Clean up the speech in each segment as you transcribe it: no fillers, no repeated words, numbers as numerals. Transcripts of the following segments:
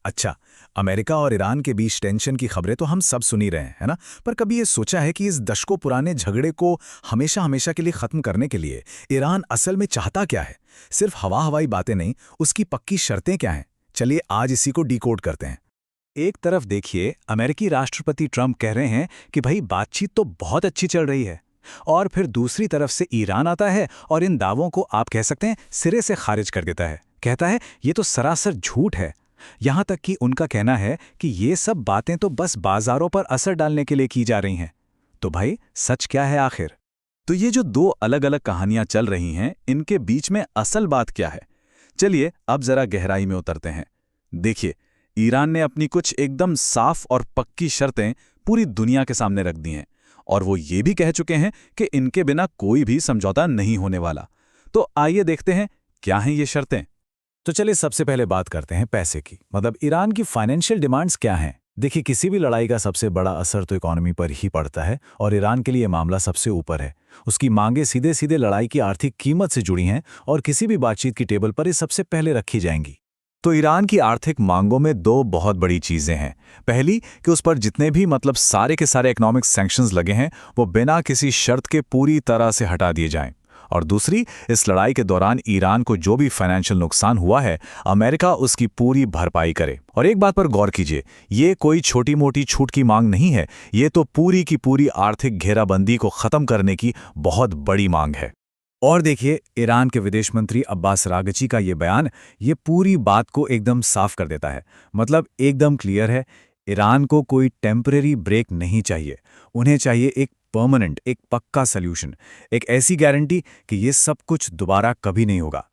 अच्छा, अमेरिका और ईरान के बीच टेंशन की खबरें तो हम सब सुन ही रहे हैं, है ना? पर कभी ये सोचा है कि इस दशकों पुराने झगड़े को हमेशा हमेशा के लिए खत्म करने के लिए ईरान असल में चाहता क्या है? सिर्फ हवा हवाई बातें नहीं, उसकी पक्की शर्तें क्या हैं? चलिए आज इसी को डिकोड करते हैं। एक तरफ देखिए, अमेरिकी राष्ट्रपति ट्रंप कह रहे हैं कि भाई बातचीत तो बहुत अच्छी चल रही है। और फिर दूसरी तरफ से ईरान आता है और इन दावों को आप कह सकते हैं सिरे से खारिज कर देता है। कहता है ये तो सरासर झूठ है। यहां तक कि उनका कहना है कि ये सब बातें तो बस बाजारों पर असर डालने के लिए की जा रही हैं। तो भाई सच क्या है आखिर? तो ये जो दो अलग अलग कहानियां चल रही हैं, इनके बीच में असल बात क्या है? चलिए अब जरा गहराई में उतरते हैं। देखिए, ईरान ने अपनी कुछ एकदम साफ और पक्की शर्तें पूरी दुनिया के सामने रख दी हैं और वो ये भी कह चुके हैं कि इनके बिना कोई भी समझौता नहीं होने वाला। तो आइए देखते हैं क्या हैं ये शर्तें। तो चलिए सबसे पहले बात करते हैं पैसे की, मतलब ईरान की फाइनेंशियल डिमांड्स क्या हैं। देखिए, किसी भी लड़ाई का सबसे बड़ा असर तो इकोनॉमी पर ही पड़ता है और ईरान के लिए मामला सबसे ऊपर है। उसकी मांगें सीधे सीधे लड़ाई की आर्थिक कीमत से जुड़ी हैं और किसी भी बातचीत की टेबल पर ये सबसे पहले रखी जाएंगी। तो ईरान की आर्थिक मांगों में दो बहुत बड़ी चीजें हैं। पहली कि उस पर जितने भी सारे के सारे इकोनॉमिक सैंक्शंस लगे हैं वो बिना किसी शर्त के पूरी तरह से हटा दिए जाएं। और दूसरी, इस लड़ाई के दौरान ईरान को जो भी फाइनेंशियल नुकसान हुआ है, अमेरिका उसकी पूरी भरपाई करे। और एक बात पर गौर कीजिए, ये कोई छोटी मोटी छूट की मांग नहीं है, ये तो पूरी की पूरी आर्थिक घेराबंदी को खत्म करने की बहुत बड़ी मांग है। और देखिए, ईरान के विदेश मंत्री अब्बास रागची का ये बयान ये पूरी बात को एकदम साफ कर देता है। मतलब एकदम क्लियर है, ईरान को कोई टेम्परेरी ब्रेक नहीं चाहिए। उन्हें चाहिए एक परमानेंट, एक पक्का सल्यूशन, एक ऐसी गारंटी कि ये सब कुछ दोबारा कभी नहीं होगा।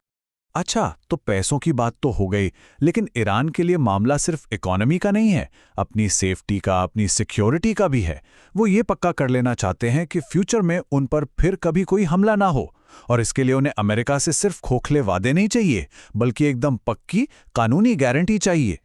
अच्छा, तो पैसों की बात तो हो गई, लेकिन ईरान के लिए मामला सिर्फ इकोनॉमी का नहीं है, अपनी सेफ्टी का, अपनी सिक्योरिटी का भी है। वो ये पक्का कर लेना चाहते हैं कि फ्यूचर में उन पर फिर कभी कोई हमला ना हो। और इसके लिए उन्हें अमेरिका से सिर्फ खोखले वादे नहीं चाहिए, बल्कि एकदम पक्की कानूनी गारंटी चाहिए।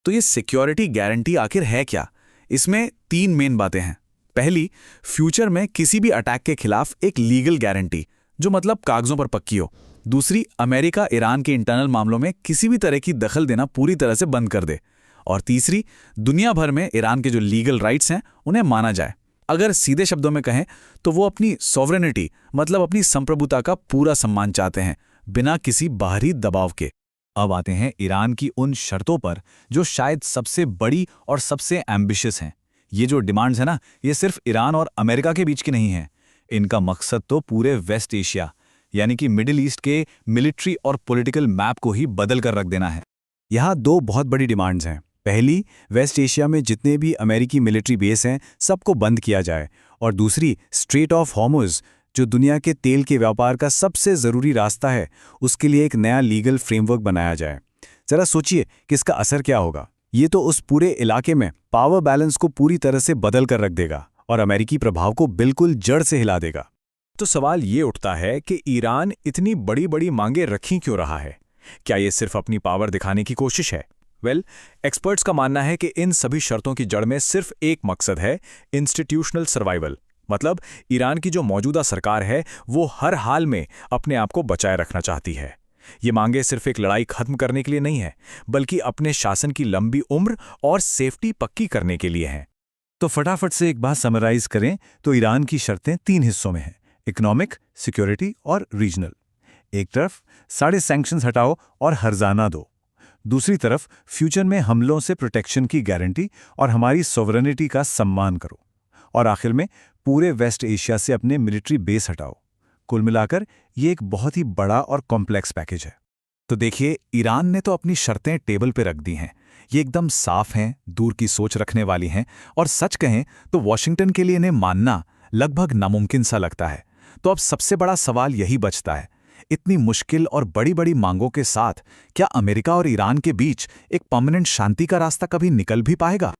तो ये सिक्योरिटी गारंटी आखिर है क्या? इसमें तीन मेन बातें हैं। पहली, फ्यूचर में किसी भी अटैक के खिलाफ एक लीगल गारंटी, जो मतलब कागजों पर पक्की हो। दूसरी, अमेरिका ईरान के इंटरनल मामलों में किसी भी तरह की दखल देना पूरी तरह से बंद कर दे। और तीसरी, दुनिया भर में ईरान के जो लीगल राइट्स हैं उन्हें माना जाए। अगर सीधे शब्दों में कहें तो वो अपनी सॉवरेनिटी, मतलब अपनी संप्रभुता का पूरा सम्मान चाहते हैं, बिना किसी बाहरी दबाव के। अब आते हैं ईरान की उन शर्तों पर जो शायद सबसे बड़ी और सबसे एम्बिशियस हैं। ये जो डिमांड्स है ना, ये सिर्फ ईरान और अमेरिका के बीच की नहीं है। इनका मकसद तो पूरे वेस्ट एशिया, यानी कि मिडिल ईस्ट के मिलिट्री और पॉलिटिकल मैप को ही बदल कर रख देना है। यहाँ दो बहुत बड़ी डिमांड्स हैं। पहली, वेस्ट एशिया में जितने भी अमेरिकी मिलिट्री बेस हैं सबको बंद किया जाए। और दूसरी, स्ट्रेट ऑफ हॉर्मुज़, जो दुनिया के तेल के व्यापार का सबसे ज़रूरी रास्ता है, उसके लिए एक नया लीगल फ्रेमवर्क बनाया जाए। ज़रा सोचिए कि इसका असर क्या होगा। ये तो उस पूरे इलाके में पावर बैलेंस को पूरी तरह से बदल कर रख देगा और अमेरिकी प्रभाव को बिल्कुल जड़ से हिला देगा। तो सवाल ये उठता है कि ईरान इतनी बड़ी बड़ी मांगें रखी क्यों रहा है? क्या ये सिर्फ अपनी पावर दिखाने की कोशिश है? एक्सपर्ट्स का मानना है कि इन सभी शर्तों की जड़ में सिर्फ एक मकसद है, इंस्टीट्यूशनल सर्वाइवल। मतलब ईरान की जो मौजूदा सरकार है वो हर हाल में अपने आप को बचाए रखना चाहती है। ये मांगे सिर्फ एक लड़ाई खत्म करने के लिए नहीं है, बल्कि अपने शासन की लंबी उम्र और सेफ्टी पक्की करने के लिए हैं। तो फटाफट से एक बात समराइज करें तो ईरान की शर्तें तीन हिस्सों में हैं: इकोनॉमिक, सिक्योरिटी और रीजनल। एक तरफ सारे सैंक्शंस हटाओ और हर्जाना दो। दूसरी तरफ फ्यूचर में हमलों से प्रोटेक्शन की गारंटी और हमारी सॉवरेनिटी का सम्मान करो। और आखिर में पूरे वेस्ट एशिया से अपने मिलिट्री बेस हटाओ। कुल मिलाकर ये एक बहुत ही बड़ा और कॉम्प्लेक्स पैकेज है। तो देखिए, ईरान ने तो अपनी शर्तें टेबल पे रख दी हैं। ये एकदम साफ हैं, दूर की सोच रखने वाली हैं और सच कहें तो वॉशिंगटन के लिए इन्हें मानना लगभग नामुमकिन सा लगता है। तो अब सबसे बड़ा सवाल यही बचता है, इतनी मुश्किल और बड़ी बड़ी मांगों के साथ क्या अमेरिका और ईरान के बीच एक परमानेंट शांति का रास्ता कभी निकल भी पाएगा?